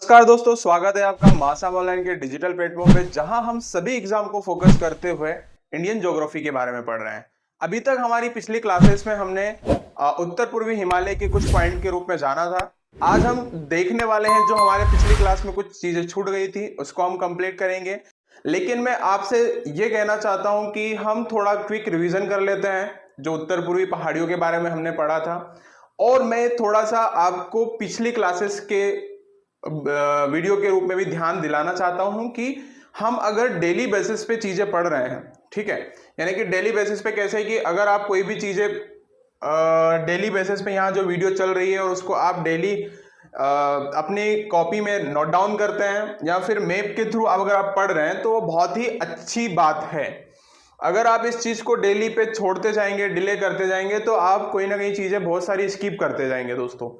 नमस्कार दोस्तों, स्वागत है आपका मासा ऑनलाइन के डिजिटल प्लेटफॉर्म पे, जहां हम सभी एग्जाम को फोकस करते हुए इंडियन ज्योग्राफी के बारे में पढ़ रहे हैं। अभी तक हमारी पिछली क्लासेस में हमने उत्तर पूर्वी हिमालय के कुछ पॉइंट के रूप में जाना था। आज हम देखने वाले हैं जो हमारे पिछली क्लास में कुछ चीजें छूट गई थी, उसको हम कंप्लीट करेंगे। लेकिन मैं आपसे ये कहना चाहता हूं कि हम थोड़ा क्विक रिवीजन कर लेते हैं जो उत्तर पूर्वी पहाड़ियों के बारे में हमने पढ़ा था। और मैं थोड़ा सा आपको पिछली क्लासेस के वीडियो के रूप में भी ध्यान दिलाना चाहता हूं कि हम अगर डेली बेसिस पे चीजें पढ़ रहे हैं, ठीक है, यानी कि डेली बेसिस पे कैसे कि अगर आप कोई भी चीजें डेली बेसिस पे यहाँ जो वीडियो चल रही है और उसको आप डेली अपनी कॉपी में नोट डाउन करते हैं या फिर मैप के थ्रू अगर आप पढ़ रहे हैं तो वो बहुत ही अच्छी बात है। अगर आप इस चीज को डेली पे छोड़ते जाएंगे, डिले करते जाएंगे, तो आप कोई ना कोई चीजें बहुत सारी स्किप करते जाएंगे दोस्तों।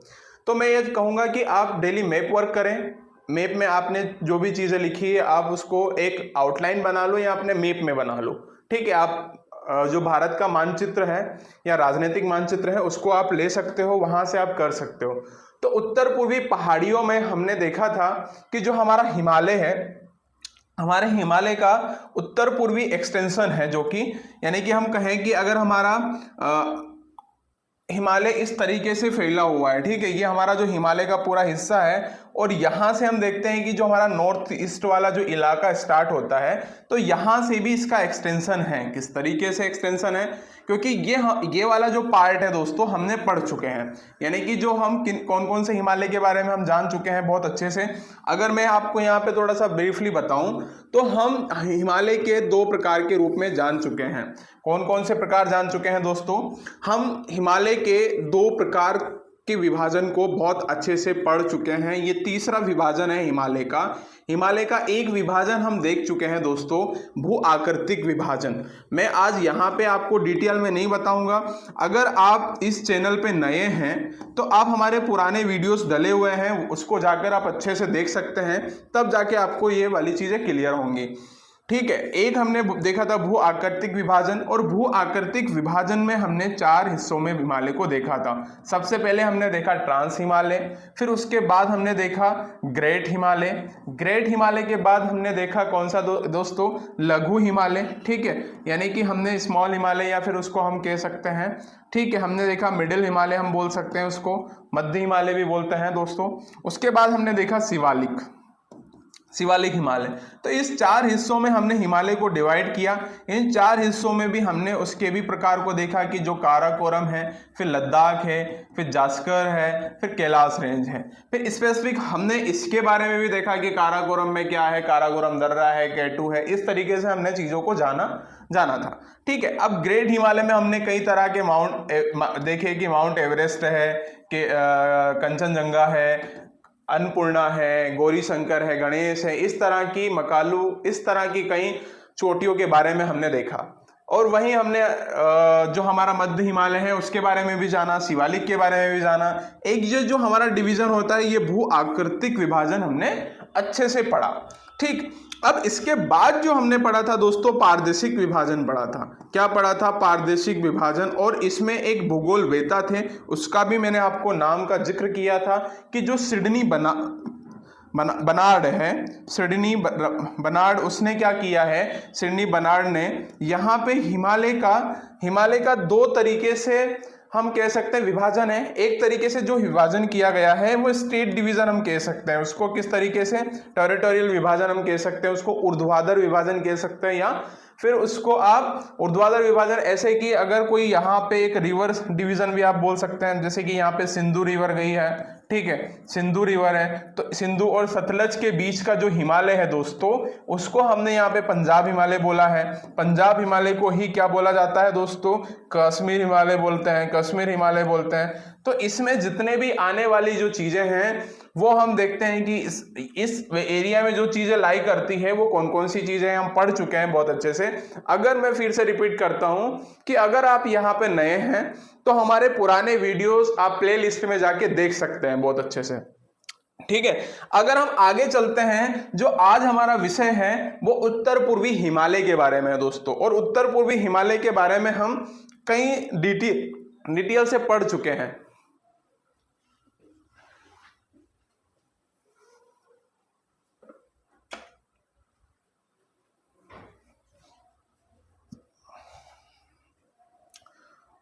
तो मैं ये कहूंगा कि आप डेली मैप वर्क करें। मैप में आपने जो भी चीजें लिखी है आप उसको एक आउटलाइन बना लो या अपने मैप में बना लो, ठीक है। आप जो भारत का मानचित्र है या राजनीतिक मानचित्र है उसको आप ले सकते हो, वहां से आप कर सकते हो। तो उत्तर पूर्वी पहाड़ियों में हमने देखा था कि जो हमारा हिमालय है, हमारे हिमालय का उत्तर पूर्वी एक्सटेंशन है, जो कि यानी कि हम कहें कि अगर हमारा हिमालय इस तरीके से फैला हुआ है, ठीक है, ये हमारा जो हिमालय का पूरा हिस्सा है। और यहां से हम देखते हैं कि जो हमारा नॉर्थ ईस्ट वाला जो इलाका स्टार्ट होता है, तो यहां से भी इसका एक्सटेंशन है। किस तरीके से एक्सटेंशन है, क्योंकि ये वाला जो पार्ट है दोस्तों हमने पढ़ चुके हैं, यानी कि जो हम कौन कौन से हिमालय के बारे में हम जान चुके हैं बहुत अच्छे से। अगर मैं आपको यहाँ पे थोड़ा सा ब्रीफली बताऊं तो हम हिमालय के दो प्रकार के रूप में जान चुके हैं। कौन कौन से प्रकार जान चुके हैं दोस्तों? हम हिमालय के दो प्रकार के विभाजन को बहुत अच्छे से पढ़ चुके हैं। ये तीसरा विभाजन है हिमालय का। हिमालय का एक विभाजन हम देख चुके हैं दोस्तों, भू आकृतिक विभाजन। मैं आज यहाँ पे आपको डिटेल में नहीं बताऊंगा। अगर आप इस चैनल पे नए हैं तो आप हमारे पुराने वीडियोस डले हुए हैं, उसको जाकर आप अच्छे से देख सकते हैं, तब जाके आपको ये वाली चीजें क्लियर होंगी, ठीक है। एक हमने देखा था भू आकृतिक विभाजन, और भू आकृतिक विभाजन में हमने चार हिस्सों में हिमालय को देखा था। सबसे पहले हमने देखा ट्रांस हिमालय, फिर उसके बाद हमने देखा ग्रेट हिमालय। ग्रेट हिमालय के बाद हमने देखा कौन सा दोस्तों? लघु हिमालय, ठीक है, यानी कि हमने स्मॉल हिमालय या फिर उसको हम कह सकते हैं, ठीक है, हमने देखा मिडिल हिमालय, हम बोल सकते हैं उसको, मध्य हिमालय भी बोलते हैं दोस्तों। उसके बाद हमने देखा शिवालिक हिमालय। तो इस चार हिस्सों में हमने हिमालय को डिवाइड किया। इन चार हिस्सों में भी हमने उसके भी प्रकार को देखा कि जो काराकोरम है, फिर लद्दाख है, फिर जास्कर है, फिर कैलाश रेंज है। फिर स्पेसिफिक हमने इसके बारे में भी देखा कि काराकोरम में क्या है, काराकोरम दर्रा है, केटू है, इस तरीके से हमने चीजों को जाना था, ठीक है। अब ग्रेट हिमालय में हमने कई तरह के माउंट देखे कि माउंट एवरेस्ट है, कि कंचनजंगा है, अन्नपूर्णा है, गौरी शंकर है, गणेश है, इस तरह की मकालू, इस तरह की कई चोटियों के बारे में हमने देखा। और वहीं हमने जो हमारा मध्य हिमालय है उसके बारे में भी जाना, शिवालिक के बारे में भी जाना। एक जो हमारा डिवीजन होता है, ये भू आकृतिक विभाजन हमने अच्छे से पढ़ा, ठीक। अब इसके बाद जो हमने पढ़ा था दोस्तों, पारदेशिक विभाजन पढ़ा था। क्या पढ़ा था? पारदेशिक विभाजन। और इसमें एक भूगोल वेता थे, उसका भी मैंने आपको नाम का जिक्र किया था कि जो सिडनी बनार्ड है, सिडनी बनार्ड, उसने क्या किया है? सिडनी बनार्ड ने यहाँ पे हिमालय का दो तरीके से हम कह सकते हैं विभाजन है। एक तरीके से जो विभाजन किया गया है वो स्टेट डिवीजन हम कह सकते हैं उसको। किस तरीके से? टेरिटोरियल विभाजन हम कह सकते हैं उसको, ऊर्ध्वाधर विभाजन कह सकते हैं, या फिर उसको आप ऊर्ध्वाधर विभाजन ऐसे कि अगर कोई यहाँ पे एक रिवर डिवीजन भी आप बोल सकते हैं, जैसे कि यहाँ पे सिंधु रिवर गई है, ठीक है, सिंधु रिवर है, तो सिंधु और सतलज के बीच का जो हिमालय है दोस्तों, उसको हमने यहाँ पे पंजाब हिमालय बोला है। पंजाब हिमालय को ही क्या बोला जाता है दोस्तों? कश्मीर हिमालय बोलते हैं, कश्मीर हिमालय बोलते हैं। तो इसमें जितने भी आने वाली जो चीजें हैं वो हम देखते हैं कि इस एरिया में जो चीजें लाई करती है वो कौन कौन सी चीजें हम पढ़ चुके हैं बहुत अच्छे से। अगर मैं फिर से रिपीट करता हूं कि अगर आप यहाँ पे नए हैं तो हमारे पुराने वीडियोस आप प्लेलिस्ट में जाके देख सकते हैं बहुत अच्छे से, ठीक है। अगर हम आगे चलते हैं, जो आज हमारा विषय है वो उत्तर पूर्वी हिमालय के बारे में है दोस्तों। और उत्तर पूर्वी हिमालय के बारे में हम कई डिटेल से पढ़ चुके हैं।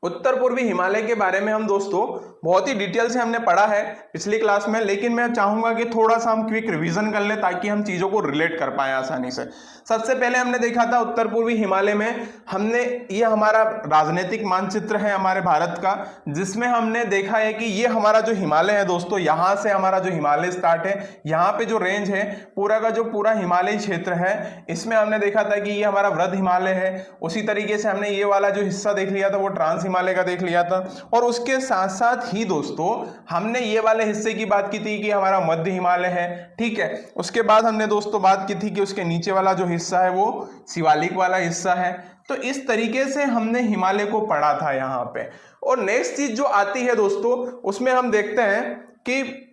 उत्तर पूर्वी हिमालय के बारे में हम दोस्तों बहुत ही डिटेल से हमने पढ़ा है पिछली क्लास में, लेकिन मैं चाहूंगा कि थोड़ा सा हम क्विक रिवीजन कर लें ताकि हम चीजों को रिलेट कर पाए आसानी से। सबसे पहले हमने देखा था उत्तर पूर्वी हिमालय में हमने, ये हमारा राजनीतिक मानचित्र है हमारे भारत का, जिसमें हमने देखा है कि ये हमारा जो हिमालय है दोस्तों, यहाँ से हमारा जो हिमालय स्टार्ट है, यहाँ पे जो रेंज है पूरा का जो पूरा हिमालयी क्षेत्र है, इसमें हमने देखा था कि ये हमारा वृद्ध हिमालय है। उसी तरीके से हमने ये वाला जो हिस्सा देख लिया था वो ट्रांस हिमालय का देख लिया था, और उसके साथ साथ ही दोस्तों हमने ये वाले हिस्से की बात की थी कि हमारा मध्य हिमालय है, ठीक है। उसके बाद हमने दोस्तों बात की थी कि उसके नीचे वाला जो हिस्सा है वो शिवालिक वाला हिस्सा है। तो इस तरीके से हमने हिमालय को पढ़ा था यहाँ पे। और नेक्स्ट चीज जो आती है दोस्तों, उसमें हम देखते हैं कि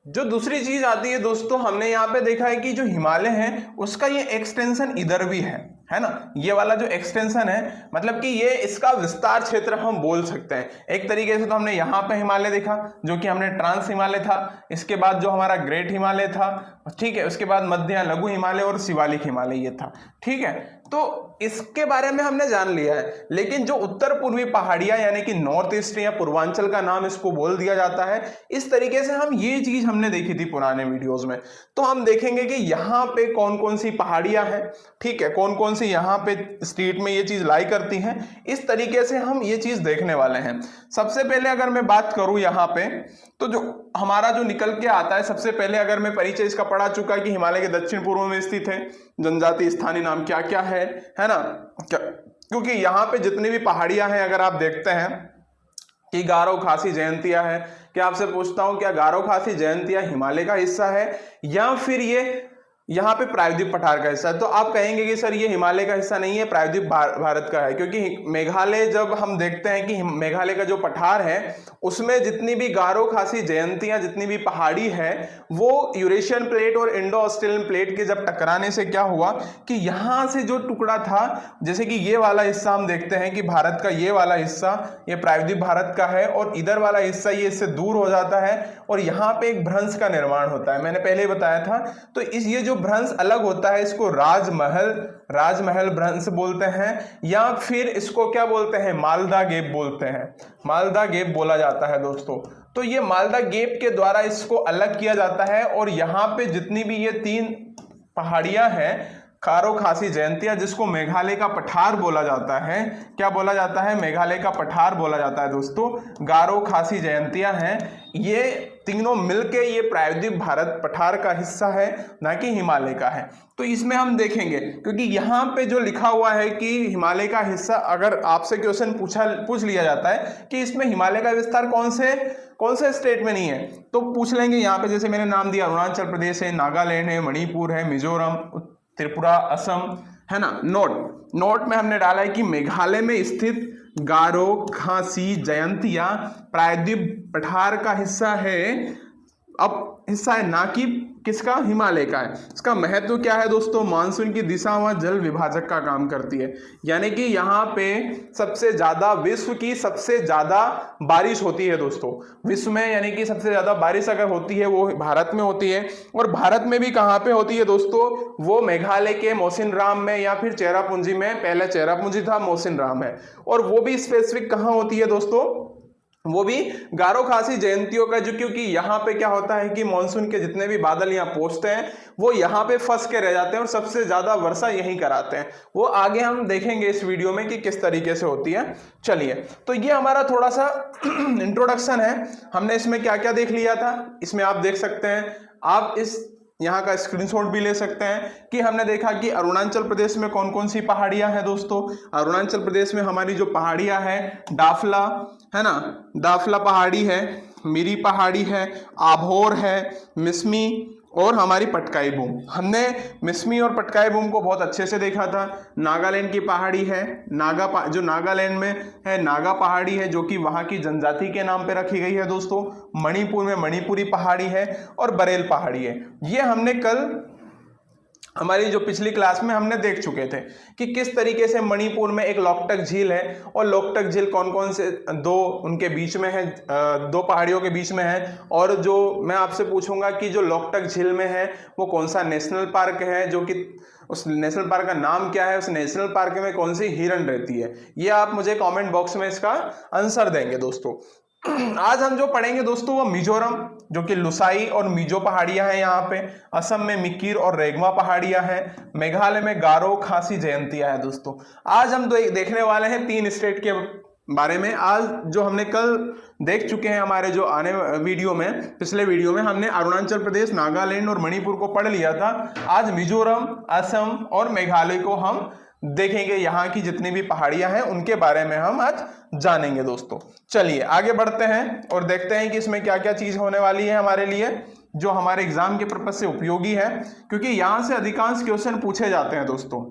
जो दूसरी चीज आती है दोस्तों, हमने यहाँ पे देखा है कि जो हिमालय है उसका ये एक्सटेंशन इधर भी है ना। ये वाला जो एक्सटेंशन है मतलब कि ये इसका विस्तार क्षेत्र हम बोल सकते हैं एक तरीके से। तो हमने यहाँ पे हिमालय देखा जो कि हमने ट्रांस हिमालय था, इसके बाद जो हमारा ग्रेट हिमालय था, ठीक है, उसके बाद मध्य या लघु हिमालय और शिवालिक हिमालय ये था, ठीक है। तो इसके बारे में हमने जान लिया है। लेकिन जो उत्तर पूर्वी पहाड़ियां यानी कि नॉर्थ ईस्ट या पूर्वांचल का नाम इसको बोल दिया जाता है, इस तरीके से हम ये चीज हमने देखी थी पुराने वीडियोस में। तो हम देखेंगे कि यहाँ पे कौन कौन सी पहाड़ियां हैं, ठीक है, कौन कौन सी यहाँ पे स्टेट में ये चीज लाई करती हैं, इस तरीके से हम ये चीज देखने वाले हैं। सबसे पहले अगर मैं बात करूं यहाँ पे, तो जो हमारा जो निकल के आता है, सबसे पहले अगर मैं परिचय इसका पढ़ा चुका कि हिमालय के दक्षिण पूर्व में स्थित है, जनजाति स्थानीय नाम क्या क्या है ना, क्योंकि यहाँ पे जितनी भी पहाड़ियां हैं अगर आप देखते हैं कि गारो खासी जयंतिया है, क्या आपसे पूछता हूं क्या गारो खासी जयंतिया हिमालय का हिस्सा है या फिर ये यहाँ पे प्रायद्वीप पठार का हिस्सा है? तो आप कहेंगे कि सर ये हिमालय का हिस्सा नहीं है, प्रायद्वीप भारत का है, क्योंकि मेघालय जब हम देखते हैं कि मेघालय का जो पठार है उसमें जितनी भी गारो खासी जयंतियां जितनी भी पहाड़ी है वो यूरेशियन प्लेट और इंडो ऑस्ट्रेलियन प्लेट के जब टकराने से क्या हुआ कि यहाँ से जो टुकड़ा था, जैसे कि ये वाला हिस्सा हम देखते हैं कि भारत का ये वाला हिस्सा ये प्रायद्वीप भारत का है और इधर वाला हिस्सा ये इससे दूर हो जाता है और यहाँ पे एक भ्रंश का निर्माण होता है, मैंने पहले बताया था। तो ये जो भ्रंश अलग होता है इसको राजमहल भ्रंश बोलते हैं, या फिर इसको क्या बोलते हैं, मालदा गेप बोलते हैं, मालदा गेप बोला जाता है दोस्तों। तो ये मालदा गेप के द्वारा इसको अलग किया जाता है और यहाँ पे जितनी भी ये 3 पहाड़ियां हैं, गारो खासी जयंतिया जिसको मेघालय का पठार बोला जाता है, क्या बोला जाता है, मेघालय का पठार बोला जाता है दोस्तों, गारो खासी जयंतिया हैं, ये तीनों मिलके ये प्रायद्वीप भारत पठार का हिस्सा है, ना कि हिमालय का है। तो इसमें हम देखेंगे क्योंकि यहाँ पे जो लिखा हुआ है कि हिमालय का हिस्सा, अगर आपसे क्वेश्चन पूछ लिया जाता है कि इसमें हिमालय का विस्तार कौन से स्टेट में नहीं है, तो पूछ लेंगे यहाँ पे, जैसे मैंने नाम दिया अरुणाचल प्रदेश है, नागालैंड है, मणिपुर है, मिजोरम, त्रिपुरा, असम है ना। नोट में हमने डाला है कि मेघालय में स्थित गारो खासी जयंतिया प्रायद्वीप पठार का हिस्सा है, अब हिस्सा है ना कि किसका, हिमालय का है। इसका महत्व क्या है दोस्तों, मानसून की दिशा व जल विभाजक का काम करती है, यानी कि यहाँ पे सबसे ज्यादा विश्व की सबसे ज्यादा बारिश होती है दोस्तों, विश्व में, यानी कि सबसे ज्यादा बारिश अगर होती है वो भारत में होती है। और भारत में भी कहाँ पे होती है दोस्तों, वो मेघालय के मौसिनराम में या फिर चेरापूंजी में, पहले चेरापूंजी था, मौसिनराम है, और वो भी स्पेसिफिक कहाँ होती है दोस्तों, वो भी गारो खासी जयंतियों का, जो क्योंकि यहाँ पे क्या होता है कि मानसून के जितने भी बादल यहाँ पहुंचते हैं वो यहाँ पे फंस के रह जाते हैं और सबसे ज्यादा वर्षा यहीं कराते हैं। वो आगे हम देखेंगे इस वीडियो में कि किस तरीके से होती है। चलिए, तो ये हमारा थोड़ा सा इंट्रोडक्शन है, हमने इसमें क्या क्या देख लिया था, इसमें आप देख सकते हैं, आप इस यहाँ का स्क्रीनशॉट भी ले सकते हैं कि हमने देखा कि अरुणाचल प्रदेश में कौन कौन सी पहाड़ियां हैं दोस्तों। अरुणाचल प्रदेश में हमारी जो पहाड़ियां हैं, डाफला है ना, दाफला पहाड़ी है, मिरी पहाड़ी है, आभोर है, मिसमी और हमारी पटकाई बूम। हमने मिसमी और पटकाई बूम को बहुत अच्छे से देखा था। नागालैंड की पहाड़ी है, जो नागालैंड में है, नागा पहाड़ी है जो कि वहाँ की जनजाति के नाम पे रखी गई है दोस्तों। मणिपुर में मणिपुरी पहाड़ी है और बरेल पहाड़ी है। ये हमने कल हमारी जो पिछली क्लास में हमने देख चुके थे कि किस तरीके से मणिपुर में एक लोकटक झील है, और लोकटक झील कौन कौन से दो उनके बीच में है, दो पहाड़ियों के बीच में है। और जो मैं आपसे पूछूंगा कि जो लोकटक झील में है वो कौन सा नेशनल पार्क है, जो कि उस नेशनल पार्क का नाम क्या है, उस नेशनल पार्क में कौन सी हिरन रहती है, ये आप मुझे कमेंट बॉक्स में इसका आंसर देंगे दोस्तों। आज हम जो पढ़ेंगे दोस्तों वो मिजोरम, जो कि लुसाई और मिजो पहाड़ियां हैं यहाँ पे, असम में मिकिर और रेगमा पहाड़ियां हैं, मेघालय में गारो खासी जयंतिया है दोस्तों। आज हम देखने वाले हैं 3 स्टेट के बारे में। आज जो हमने कल देख चुके हैं हमारे जो आने वीडियो में, पिछले वीडियो में हमने अरुणाचल प्रदेश, नागालैंड और मणिपुर को पढ़ लिया था। आज मिजोरम, असम और मेघालय को हम देखेंगे, यहाँ की जितनी भी पहाड़ियां हैं उनके बारे में हम आज जानेंगे दोस्तों। चलिए आगे बढ़ते हैं और देखते हैं कि इसमें क्या क्या चीज होने वाली है हमारे लिए, जो हमारे एग्जाम के पर्पज से उपयोगी है, क्योंकि यहां से अधिकांश क्वेश्चन पूछे जाते हैं दोस्तों।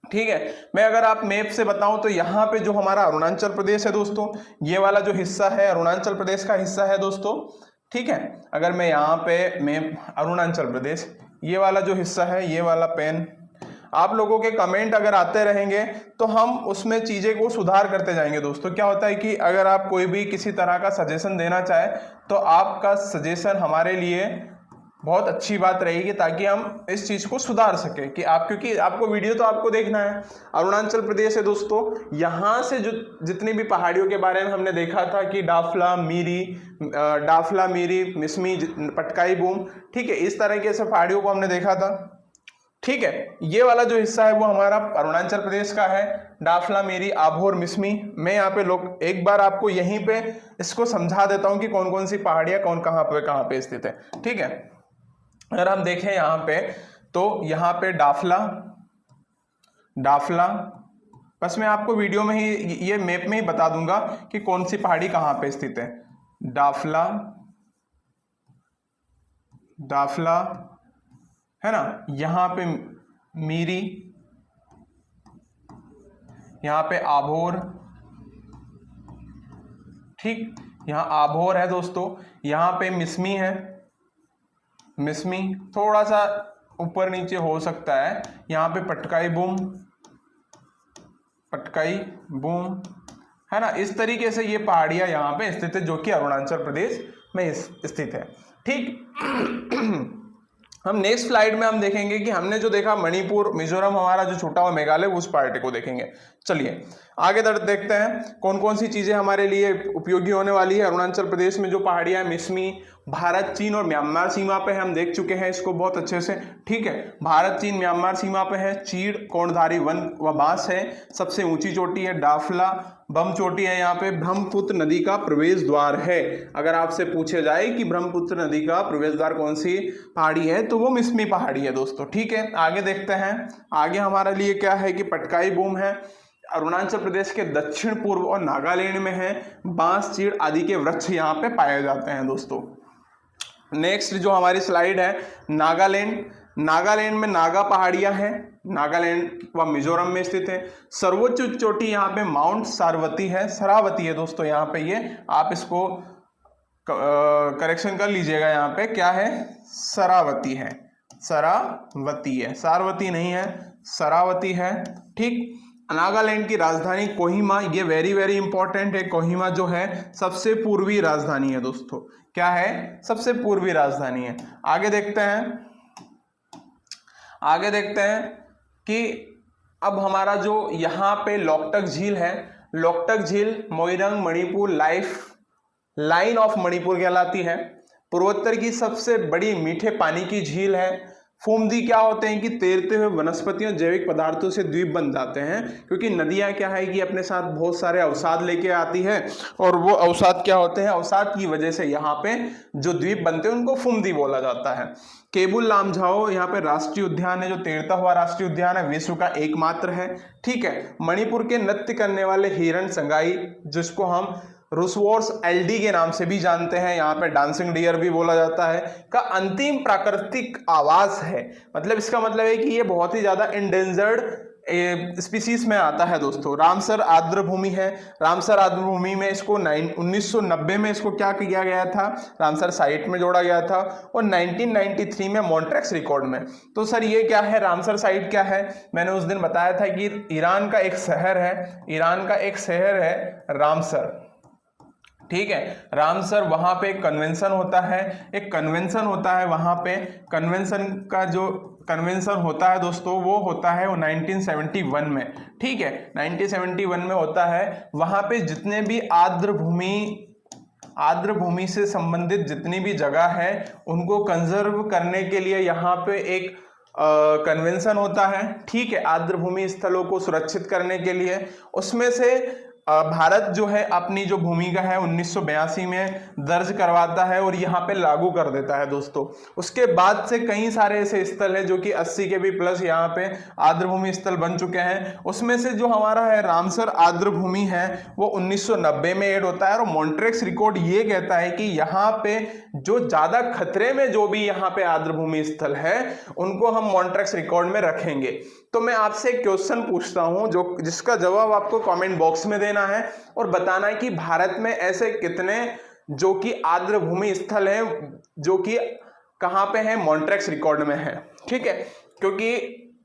ठीक है, मैं अगर आप मैप से बताऊं तो यहाँ पे जो हमारा अरुणाचल प्रदेश है दोस्तों, ये वाला जो हिस्सा है अरुणाचल प्रदेश का हिस्सा है दोस्तों। ठीक है, अगर मैं यहाँ पे मैप अरुणाचल प्रदेश, ये वाला जो हिस्सा है, ये वाला पेन, आप लोगों के कमेंट अगर आते रहेंगे तो हम उसमें चीजें को सुधार करते जाएंगे दोस्तों। क्या होता है कि अगर आप कोई भी किसी तरह का सजेशन देना चाहे तो आपका सजेशन हमारे लिए बहुत अच्छी बात रहेगी, ताकि हम इस चीज को सुधार सके कि आप, क्योंकि आपको वीडियो तो आपको देखना है। अरुणाचल प्रदेश है दोस्तों, यहाँ से जो जितनी भी पहाड़ियों के बारे में हमने देखा था कि डाफला मीरी, मिसमी, पटकाई बूम, ठीक है, इस तरह के से पहाड़ियों को हमने देखा था। ठीक है, ये वाला जो हिस्सा है वो हमारा अरुणाचल प्रदेश का है, डाफला मेरी, आभोर, मिसमी। मैं यहाँ पे लोग एक बार आपको यहीं पे इसको समझा देता हूँ कि कौन कौन सी पहाड़ियाँ कहाँ पे स्थित है। ठीक है, अगर हम देखें यहाँ पे तो यहाँ पे डाफला, बस मैं आपको वीडियो में ही, ये मैप में ही बता दूंगा कि कौन सी पहाड़ी कहाँ पे स्थित है। डाफला है ना, यहाँ पे मीरी, यहाँ पे आभोर, ठीक, यहाँ आभोर है दोस्तों, यहाँ पे मिसमी है, मिसमी थोड़ा सा ऊपर नीचे हो सकता है, यहाँ पे पटकाई बूम है ना। इस तरीके से ये पहाड़ियां यहाँ पे स्थित है, जो कि अरुणाचल प्रदेश में स्थित है। ठीक, हम नेक्स्ट स्लाइड में हम देखेंगे कि हमने जो देखा मणिपुर, मिजोरम, हमारा जो छूटा हुआ मेघालय, उस पार्टी को देखेंगे। चलिए आगे देखते हैं कौन कौन सी चीजें हमारे लिए उपयोगी होने वाली है। अरुणाचल प्रदेश में जो पहाड़ियां हैं, मिसमी, भारत, चीन और म्यांमार सीमा पे हम देख चुके हैं इसको बहुत अच्छे से। ठीक है, भारत, चीन, म्यांमार सीमा पे है। चीड़ कोणधारी वन व बांस है, सबसे ऊंची चोटी है। डाफला बम चोटी है, यहाँ पे ब्रह्मपुत्र नदी का प्रवेश द्वार है। अगर आपसे पूछे जाए कि ब्रह्मपुत्र नदी का प्रवेश द्वार कौन सी पहाड़ी है तो वो मिसमी पहाड़ी है दोस्तों। ठीक है, आगे देखते हैं, आगे हमारे लिए क्या है कि पटकाई बूम है, अरुणाचल प्रदेश के दक्षिण पूर्व और नागालैंड में है। बांस, चीड़ आदि के वृक्ष यहाँ पे पाए जाते हैं दोस्तों। नेक्स्ट जो हमारी स्लाइड है, नागालैंड में नागा पहाड़ियां हैं, नागालैंड व मिजोरम में स्थित है। सर्वोच्च चोटी यहाँ पे माउंट सरावती है दोस्तों। यहाँ पे ये आप इसको करेक्शन कर लीजिएगा, यहाँ पे क्या है, सरावती है, सारवती नहीं है, सरावती है। ठीक, नागालैंड की राजधानी कोहिमा, ये वेरी वेरी इंपॉर्टेंट है। कोहिमा जो है सबसे पूर्वी राजधानी है दोस्तों। क्या है, सबसे पूर्वी राजधानी है। आगे देखते हैं कि अब हमारा जो यहाँ पे लोकटक झील है, लोकटक झील मोइरंग मणिपुर लाइन ऑफ मणिपुर कहलाती है। पूर्वोत्तर की सबसे बड़ी मीठे पानी की झील है। फूमदी क्या होते हैं कि तैरते हुए वनस्पतियों जैविक पदार्थों से द्वीप बन जाते हैं, क्योंकि नदियां क्या है कि अपने साथ बहुत सारे अवसाद लेके आती है, और वो अवसाद क्या होते हैं, अवसाद की वजह से यहाँ पे जो द्वीप बनते हैं उनको फूमदी बोला जाता है। केबुल लामझाओ यहाँ पे राष्ट्रीय उद्यान है, जो तैरता हुआ राष्ट्रीय उद्यान है, विश्व का एकमात्र है। ठीक है, मणिपुर के नृत्य करने वाले हिरण संगाई, जिसको हम रूसवोर्स एलडी के नाम से भी जानते हैं, यहाँ पे डांसिंग डियर भी बोला जाता है, का अंतिम प्राकृतिक आवास है। मतलब इसका मतलब है कि ये बहुत ही ज्यादा इंडेंजर्ड स्पीसीज में आता है दोस्तों। रामसर आर्द्र भूमि है, रामसर आर्द्र भूमि में इसको 1990 में इसको क्या किया गया था, रामसर साइट में जोड़ा गया था, और 1993 में मॉन्ट्रेक्स रिकॉर्ड में। तो सर ये क्या है, रामसर साइट क्या है, मैंने उस दिन बताया था कि ईरान का एक शहर है, ईरान का एक शहर है रामसर, ठीक है। रामसर, वहां पे एक कन्वेंशन होता है, एक कन्वेंशन होता है वहां पे, कन्वेंशन का जो कन्वेंशन होता है दोस्तों वो होता है वो 1971 में, ठीक है, 1971 में होता है। वहां पे जितने भी आर्द्र भूमि से संबंधित जितनी भी जगह है उनको कंजर्व करने के लिए यहाँ पे एक कन्वेंशन होता है, ठीक है, आर्द्र भूमि स्थलों को सुरक्षित करने के लिए। उसमें से भारत जो है अपनी जो भूमिका है 1982 में दर्ज करवाता है और यहाँ पे लागू कर देता है दोस्तों। उसके बाद से कई सारे ऐसे स्थल है जो कि 80 के भी प्लस यहाँ पे आर्द्र भूमि स्थल बन चुके हैं। उसमें से जो हमारा है रामसर आर्द्र भूमि है वो 1990 में ऐड होता है, और मॉन्ट्रेक्स रिकॉर्ड ये कहता है कि यहाँ पे जो ज्यादा खतरे में जो भी यहाँ पे आर्द्र भूमि स्थल है उनको हम मॉन्ट्रेक्स रिकॉर्ड में रखेंगे। तो मैं आपसे एक क्वेश्चन पूछता हूं जो जिसका जवाब आपको कमेंट बॉक्स में देना है और बताना है कि भारत में ऐसे कितने जो कि आर्द्र भूमि स्थल हैं जो कि कहां पे है, मॉन्ट्रेक्स रिकॉर्ड में है, ठीक है। क्योंकि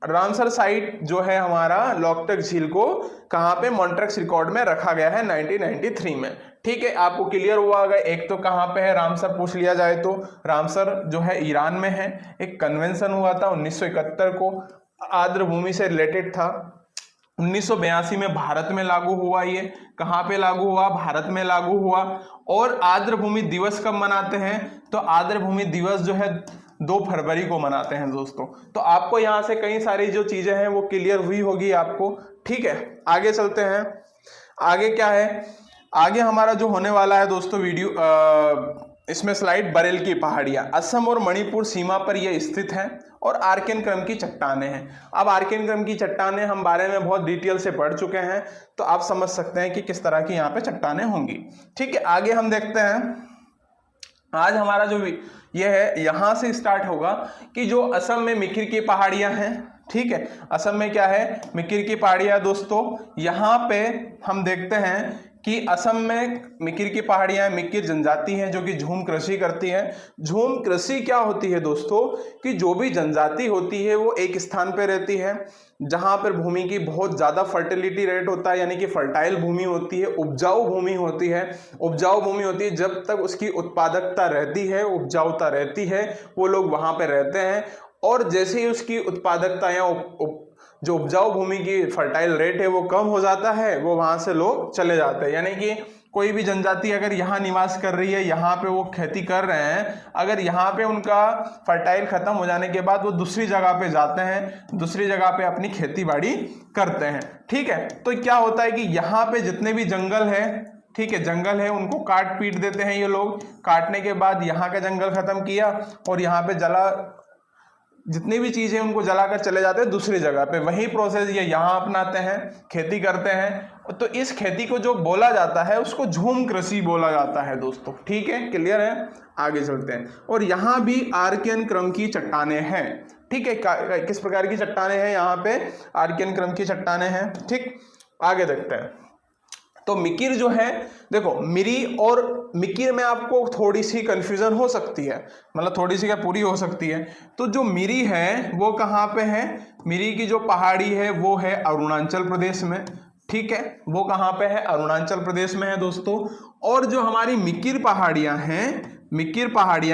रामसर साइट जो है हमारा लोकटक झील को कहां पे मॉन्ट्रेक्स रिकॉर्ड में रखा गया है 1993 में, ठीक है। आपको क्लियर हुआ होगा, एक तो कहां पे है रामसर पूछ लिया जाए तो रामसर जो है ईरान में है, एक कन्वेंशन हुआ था 1971 को, आर्द्र भूमि से रिलेटेड था, 1982 में भारत में लागू हुआ, ये कहां पे लागू हुआ, भारत में लागू हुआ। और आर्द्र भूमि दिवस कब मनाते हैं, तो आर्द्र भूमि दिवस जो है 2 फरवरी को मनाते हैं दोस्तों। तो आपको यहां से कई सारी जो चीजें हैं वो क्लियर हुई होगी आपको, ठीक है। आगे चलते हैं, आगे क्या है, आगे हमारा जो होने वाला है दोस्तों वीडियो, इसमें स्लाइड बरेल की पहाड़ियां असम और मणिपुर सीमा पर यह स्थित हैं और आर्कियन क्रम की चट्टानें हैं। अब आर्कियन क्रम की चट्टानें हम बारे में बहुत डिटेल से पढ़ चुके हैं, तो आप समझ सकते हैं कि किस तरह की यहाँ पे चट्टानें होंगी, ठीक है। आगे हम देखते हैं, आज हमारा जो ये है यहाँ से स्टार्ट होगा कि जो असम में मिकिर की पहाड़ियां हैं, ठीक है, असम में क्या है, मिकिर की पहाड़ियां दोस्तों। यहाँ पे हम देखते हैं कि असम में मिकिर की पहाड़ियां, मिकिर जनजाति है जो कि झूम कृषि करती है। झूम कृषि क्या होती है दोस्तों, कि जो भी जनजाति होती है वो एक स्थान पे रहती है जहां पर भूमि की बहुत ज्यादा फर्टिलिटी रेट होता है, यानी कि फर्टाइल भूमि होती है, उपजाऊ भूमि होती है, उपजाऊ भूमि होती है। जब तक उसकी उत्पादकता रहती है, उपजाऊता रहती है, वो लोग वहां पे रहते हैं। और जैसे ही उसकी उत्पादकता या जो उपजाऊ भूमि की फर्टाइल रेट है वो कम हो जाता है, वो वहां से लोग चले जाते हैं। यानी कि कोई भी जनजाति अगर यहाँ निवास कर रही है, यहाँ पे वो खेती कर रहे हैं, अगर यहाँ पे उनका फर्टाइल खत्म हो जाने के बाद वो दूसरी जगह पे जाते हैं, दूसरी जगह पे अपनी खेती बाड़ी करते हैं, ठीक है। तो क्या होता है कि यहाँ पे जितने भी जंगल है, ठीक है, जंगल है, उनको काट पीट देते हैं ये लोग। काटने के बाद यहाँ का जंगल खत्म किया और यहाँ पे जला, जितनी भी चीजें उनको जलाकर चले जाते हैं दूसरी जगह पे। वही प्रोसेस ये यहाँ अपनाते हैं, खेती करते हैं। तो इस खेती को जो बोला जाता है उसको झूम कृषि बोला जाता है दोस्तों, ठीक है, क्लियर है। आगे चलते हैं, और यहाँ भी आर्कियन क्रम की चट्टानें हैं, ठीक है। किस प्रकार की चट्टानें हैं, यहाँ पे आर्कियन क्रम की चट्टानें हैं, ठीक। आगे देखते हैं, तो मिकिर जो है, देखो मिरी और मिकिर में आपको थोड़ी सी कंफ्यूजन हो सकती है, मतलब थोड़ी सी क्या पूरी हो सकती है। तो जो मिरी है वो कहाँ पे है, मिरी की जो पहाड़ी है वो है अरुणाचल प्रदेश में, ठीक है, वो कहाँ पे है, अरुणाचल प्रदेश में है दोस्तों। और जो हमारी मिकिर पहाड़ियां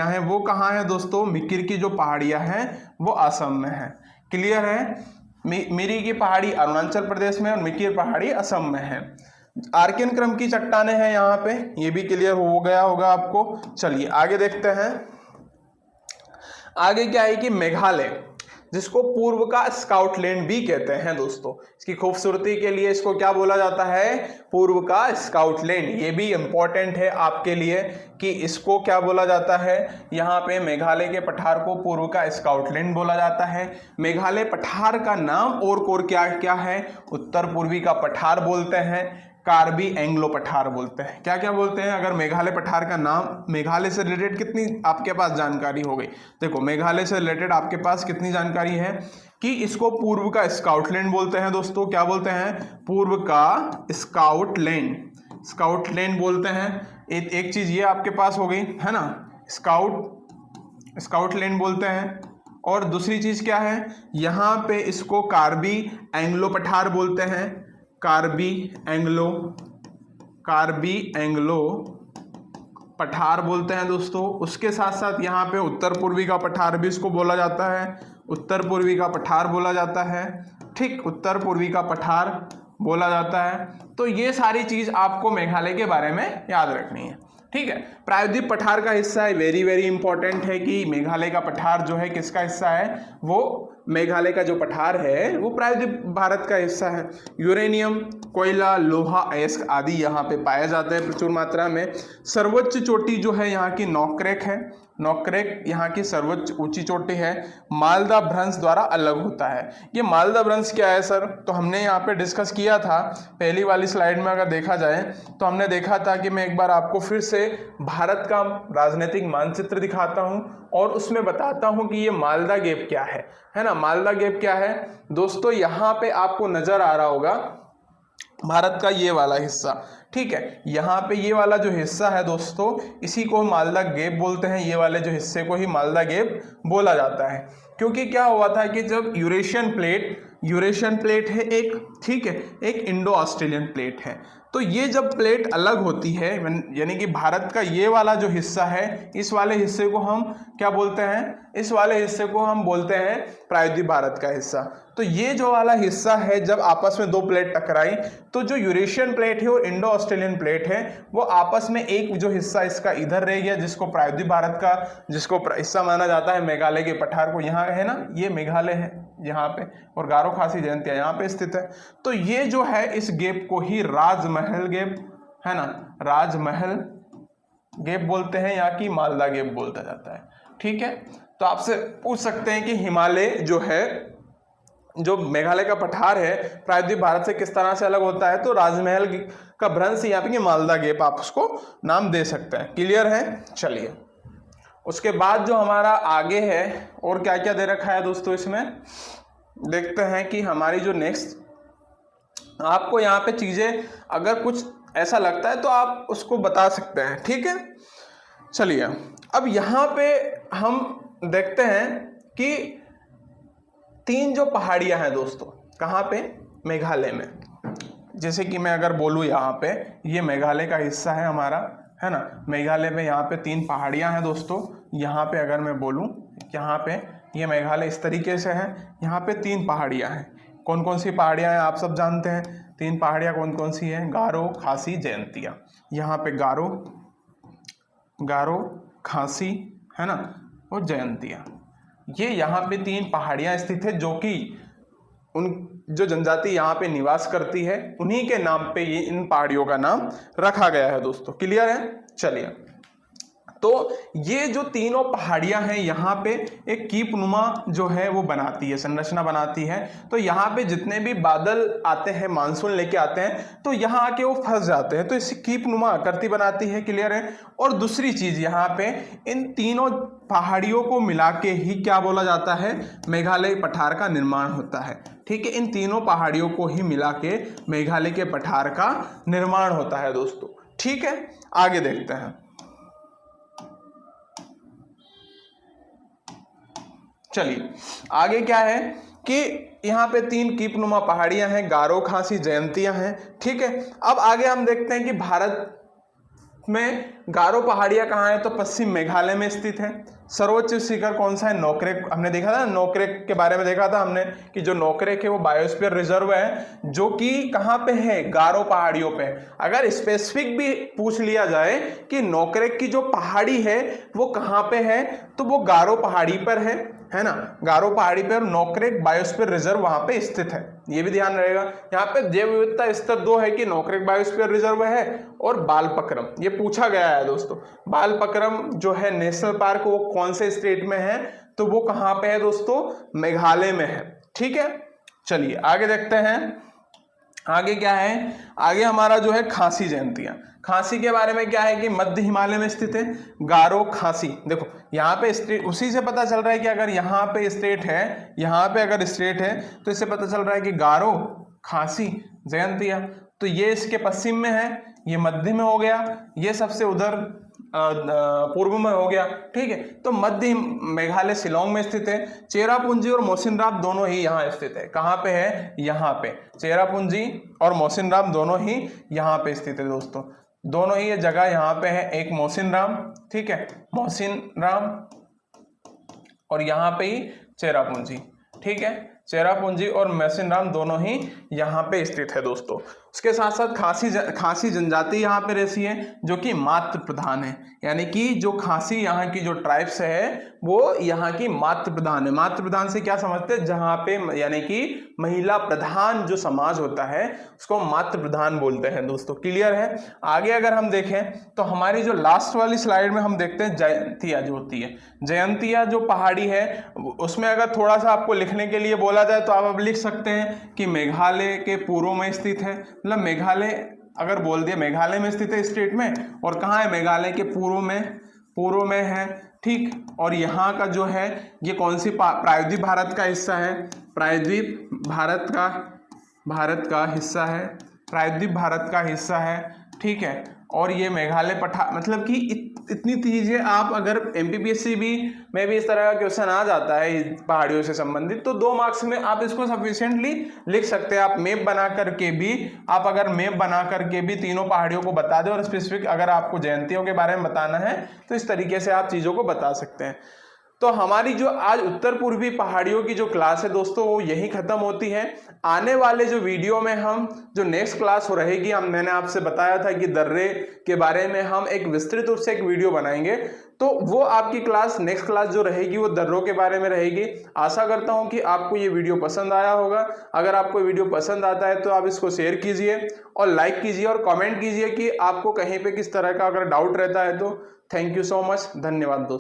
हैं वो कहाँ है दोस्तों, मिकिर की जो पहाड़ियां हैं वो असम में है, क्लियर है। मिरी की पहाड़ी अरुणाचल प्रदेश में और मिकिर पहाड़ी असम में है। आर्कियन क्रम की चट्टानें हैं यहाँ पे, ये भी क्लियर हो गया होगा आपको। चलिए आगे देखते हैं, आगे क्या है कि मेघालय, जिसको पूर्व का स्काउटलैंड भी कहते हैं दोस्तों। इसकी खूबसूरती के लिए इसको क्या बोला जाता है, पूर्व का स्काउटलैंड। ये भी इंपॉर्टेंट है आपके लिए कि इसको क्या बोला जाता है। यहाँ पे मेघालय के पठार को पूर्व का स्काउटलैंड बोला जाता है। मेघालय पठार का नाम और क्या क्या है, उत्तर पूर्वी का पठार बोलते हैं, कार्बी एंग्लो पठार बोलते हैं। क्या क्या बोलते हैं? अगर मेघालय पठार का नाम, मेघालय से रिलेटेड कितनी आपके पास जानकारी हो गई? देखो मेघालय से रिलेटेड आपके पास कितनी जानकारी है कि इसको पूर्व का स्काउटलैंड बोलते हैं दोस्तों। क्या बोलते हैं? पूर्व का स्काउटलैंड, स्काउटलैंड बोलते हैं। एक चीज ये आपके पास हो गई है ना, स्काउटलैंड बोलते हैं। और दूसरी चीज क्या है? यहाँ पे इसको कार्बी एंग्लो पठार बोलते हैं, कार्बी एंग्लो पठार बोलते हैं दोस्तों। उसके साथ साथ यहाँ पे उत्तर पूर्वी का पठार भी इसको बोला जाता है, उत्तर पूर्वी का पठार बोला जाता है। ठीक, उत्तर पूर्वी का पठार बोला जाता है। तो ये सारी चीज आपको मेघालय के बारे में याद रखनी है। ठीक है, प्रायद्वीप पठार का हिस्सा है। वेरी वेरी इंपॉर्टेंट है कि मेघालय का पठार जो है किसका हिस्सा है? वो मेघालय का जो पठार है वो प्रायद्वीप भारत का हिस्सा है। यूरेनियम, कोयला, लोहा, अयस्क आदि यहाँ पे पाए जाते हैं प्रचुर मात्रा में। सर्वोच्च चोटी जो है यहाँ की नौक्रेक है, नौक्रेक यहाँ की सर्वोच्च ऊंची चोटी है। मालदा भ्रंश द्वारा अलग होता है। ये मालदा भ्रंश क्या है सर? तो हमने यहाँ पे डिस्कस किया था पहली वाली स्लाइड में। अगर देखा जाए तो हमने देखा था कि मैं एक बार आपको फिर से भारत का राजनीतिक मानचित्र दिखाता हूँ और उसमें बताता हूँ कि ये मालदा गैप क्या है ना। मालदा गैप क्या है दोस्तों? यहाँ पे आपको नजर आ रहा होगा भारत का ये वाला हिस्सा। ठीक है, यहाँ पे ये वाला जो हिस्सा है दोस्तों, इसी को मालदा गैप बोलते हैं। ये वाले जो हिस्से को ही मालदा गैप बोला जाता है। क्योंकि क्या हुआ था कि जब यूरेशियन प्लेट है एक, ठीक है, एक इंडो ऑस्ट्रेलियन प्लेट है। तो ये जब प्लेट अलग होती है, यानी कि भारत का ये वाला जो हिस्सा है, इस वाले हिस्से को हम क्या बोलते हैं? इस वाले हिस्से को हम बोलते हैं प्रायद्वीप भारत का हिस्सा। तो ये जो वाला हिस्सा है, जब आपस में दो प्लेट टकराई तो जो यूरेशियन प्लेट है और इंडो ऑस्ट्रेलियन प्लेट है वो आपस में एक जो हिस्सा इसका इधर रह गया, जिसको प्रायद्वीप भारत का जिसको हिस्सा माना जाता है मेघालय के पठार को। यहाँ है ना, ये मेघालय है यहाँ पे, और गारो खासी जयंतिया यहाँ पे स्थित है। तो ये जो है इस गैप को ही राजमहल गैप, है ना, राजमहल गैप बोलते हैं, या कि मालदा गैप बोलता जाता है। ठीक है, तो आपसे पूछ सकते हैं कि हिमालय जो है, जो मेघालय का पठार है, प्रायद्वीप भारत से किस तरह से अलग होता है? तो राजमहल का भ्रंश यहाँ पे मालदा गैप आप उसको नाम दे सकते हैं। क्लियर है? चलिए, उसके बाद जो हमारा आगे है और क्या क्या दे रखा है दोस्तों, इसमें देखते हैं कि हमारी जो नेक्स्ट, आपको यहाँ पे चीजें अगर कुछ ऐसा लगता है तो आप उसको बता सकते हैं। ठीक है, चलिए अब यहाँ पे हम देखते हैं कि तीन जो पहाड़ियां हैं दोस्तों, कहाँ पे? मेघालय में। जैसे कि मैं अगर बोलूँ यहाँ पे, ये मेघालय का हिस्सा है हमारा, है ना। मेघालय में यहाँ पे तीन पहाड़ियां हैं दोस्तों। यहाँ पे अगर मैं बोलूँ, यहाँ पे ये मेघालय इस तरीके से है। यहाँ पे तीन पहाड़ियां हैं। कौन कौन सी पहाड़ियां हैं आप सब जानते हैं। तीन पहाड़ियां कौन कौन सी हैं? गारो, खासी, जयंतिया। यहाँ पे गारो, खासी, है ना, और जयंतिया। ये यहाँ पे तीन पहाड़ियां स्थित है, जो कि उन जो जनजाति यहाँ पे निवास करती है उन्हीं के नाम पे ये इन पहाड़ियों का नाम रखा गया है दोस्तों। क्लियर है? चलिए, तो ये जो तीनों पहाड़ियां हैं यहाँ पे एक कीपनुमा जो है वो बनाती है, संरचना बनाती है। तो यहाँ पे जितने भी बादल आते हैं, मानसून लेके आते हैं, तो यहाँ आके वो फंस जाते हैं, तो इसे कीपनुमा आकृति बनाती है। क्लियर है? और दूसरी चीज, यहाँ पे इन तीनों पहाड़ियों को मिला के ही क्या बोला जाता है? मेघालय पठार का निर्माण होता है। ठीक है, इन तीनों पहाड़ियों को ही मिला के मेघालय के पठार का निर्माण होता है दोस्तों। ठीक है, आगे देखते हैं। चलिए, आगे क्या है कि यहाँ पे तीन कीपनुमा पहाड़ियां हैं, गारो, खासी, जयंतिया हैं। ठीक है, अब आगे हम देखते हैं कि भारत में गारो पहाड़ियां कहाँ है? तो पश्चिम मेघालय में स्थित है। सर्वोच्च शिखर कौन सा है? नोकरेक। हमने देखा था, नोकरेक के बारे में देखा था हमने कि जो नोकरेक है वो बायोस्फीयर रिजर्व है, जो कि कहाँ पे है? गारो पहाड़ियों पे। अगर स्पेसिफिक भी पूछ लिया जाए कि नोकरेक की जो पहाड़ी है वो कहाँ पे है, तो वो गारो पहाड़ी पर है ना, गारो पहाड़ी पर नोकरेक बायोस्फीयर रिजर्व वहां पे स्थित है। ये भी ध्यान रहेगा। यहाँ पे जैव विविधता स्तर 2 है कि नोकरेक बायोस्फीयर रिजर्व है, और बालपक्रम, ये पूछा गया है दोस्तों। बालपक्रम जो है नेशनल पार्क, वो कौन से स्टेट में है? तो वो कहाँ पे है दोस्तों? मेघालय में है। ठीक है, चलिए आगे देखते हैं। आगे क्या है, आगे हमारा जो है खासी जयंतियां। खासी के बारे में क्या है कि मध्य हिमालय में स्थित है गारो खासी। देखो यहाँ पे स्टेट, उसी से पता चल रहा है कि अगर यहाँ पे स्टेट है, यहाँ पे अगर स्टेट है तो इससे पता चल रहा है कि गारो खासी जयंतिया। तो ये इसके पश्चिम में है, ये मध्य में हो गया, ये सबसे उधर पूर्व में हो गया। ठीक है, तो मध्य मेघालय शिलोंग में स्थित है। चेरापूंजी और मोसिनराम दोनों ही यहाँ स्थित है। कहाँ पे है, यहाँ पे। चेरापूंजी और मोसिनराम दोनों ही यहाँ पे स्थित है दोस्तों, दोनों ही ये जगह यहाँ पे है। एक मोसिनराम, ठीक है, मोसिनराम, और यहाँ पे ही चेरापूंजी। ठीक है, चेरापूंजी और मोसिनराम दोनों ही यहाँ पे स्थित है दोस्तों। उसके साथ साथ खासी जनजाति यहाँ पे रहती है जो कि मातृ प्रधान है, यानी कि जो खासी यहाँ की जो ट्राइब्स है वो यहाँ की मातृ प्रधान है। मातृ प्रधान से क्या समझते हैं, जहाँ पे यानी कि महिला प्रधान जो समाज होता है उसको मातृ प्रधान बोलते हैं दोस्तों। क्लियर है। आगे अगर हम देखें तो हमारी जो लास्ट वाली स्लाइड में हम देखते हैं जयंतिया जो होती है। जयंतिया जो पहाड़ी है उसमें अगर थोड़ा सा आपको लिखने के लिए बोला जाए तो आप अब लिख सकते हैं कि मेघालय के पूर्व में स्थित है। मतलब मेघालय अगर बोल दिया मेघालय में स्थित है स्टेट में, और कहाँ है, मेघालय के पूर्व में है। ठीक, और यहाँ का जो है ये कौन सी प्रायद्वीप भारत का हिस्सा है, प्रायद्वीप भारत का हिस्सा है, प्रायद्वीप भारत का हिस्सा है। ठीक है, और ये मेघालय मतलब कि इतनी चीजें आप अगर एमपीपीएससी में भी इस तरह का क्वेश्चन आ जाता है पहाड़ियों से संबंधित तो 2 मार्क्स में आप इसको सफिशिएंटली लिख सकते हैं। आप मैप बना करके भी तीनों पहाड़ियों को बता दें, और स्पेसिफिक अगर आपको जयंतियों के बारे में बताना है तो इस तरीके से आप चीजों को बता सकते हैं। तो हमारी जो आज उत्तर पूर्वी पहाड़ियों की जो क्लास है दोस्तों वो यही खत्म होती है। आने वाले जो वीडियो में हम जो नेक्स्ट क्लास हो रहेगी, मैंने आपसे बताया था कि दर्रे के बारे में हम एक विस्तृत रूप से एक वीडियो बनाएंगे, तो वो आपकी क्लास नेक्स्ट क्लास जो रहेगी वो दर्रों के बारे में रहेगी। आशा करता हूं कि आपको ये वीडियो पसंद आया होगा। अगर आपको वीडियो पसंद आता है तो आप इसको शेयर कीजिए और लाइक कीजिए और कमेंट कीजिए कि आपको कहीं पे किस तरह का अगर डाउट रहता है तो। थैंक यू सो मच, धन्यवाद दोस्तों।